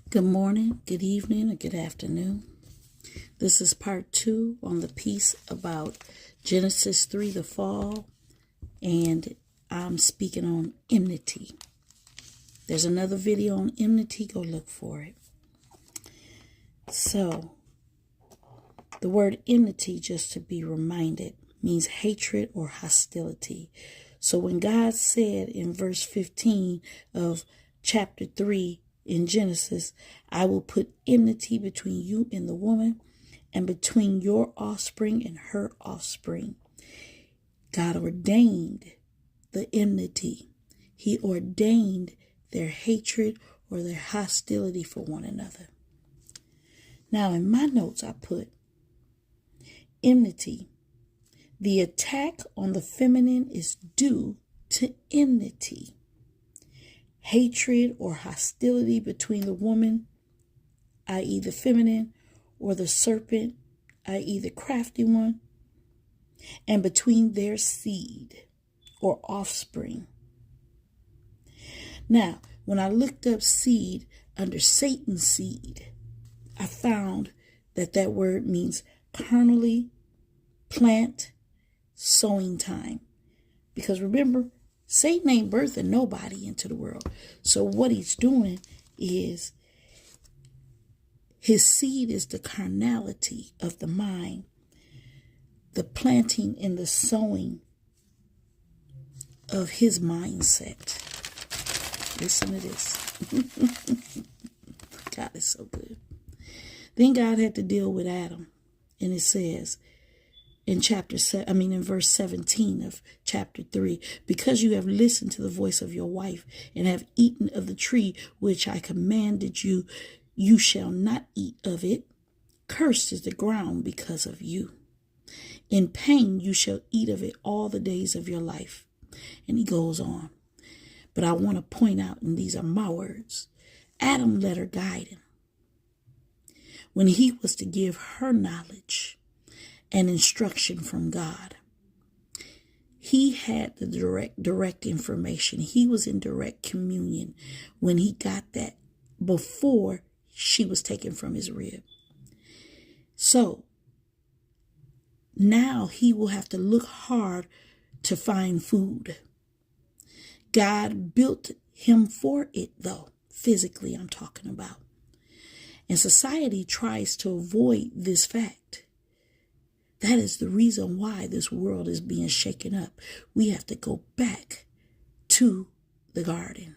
Good morning, good evening, or good afternoon. This is part 2 on the piece about Genesis 3, the fall, and I'm speaking on enmity. There's another video on enmity, go look for it. So, the word enmity, just to be reminded, means hatred or hostility. So when God said in verse 15 of chapter 3 in Genesis, I will put enmity between you and the woman, and between your offspring and her offspring. God ordained the enmity. He ordained their hatred or their hostility for one another. Now in my notes I put enmity. The attack on the feminine is due to enmity. Hatred or hostility between the woman, i.e. the feminine, or the serpent, i.e. the crafty one, and between their seed or offspring. Now, when I looked up seed under Satan's seed, I found that word means carnally, plant, sowing time. Because remember, Satan ain't birthing nobody into the world. So what he's doing is his seed is the carnality of the mind, the planting and the sowing of his mindset. Listen to this. God is so good. Then God had to deal with Adam. And it says in verse 17 of chapter 3, because you have listened to the voice of your wife and have eaten of the tree which I commanded you, you shall not eat of it. Cursed is the ground because of you. In pain you shall eat of it all the days of your life. And he goes on. But I want to point out, and these are my words, Adam let her guide him when he was to give her knowledge and instruction from God. He had the direct information. He was in direct communion when he got that before she was taken from his rib. So now he will have to look hard to find food. God built him for it, though. Physically, I'm talking about. And society tries to avoid this fact. That is the reason why this world is being shaken up. We have to go back to the garden.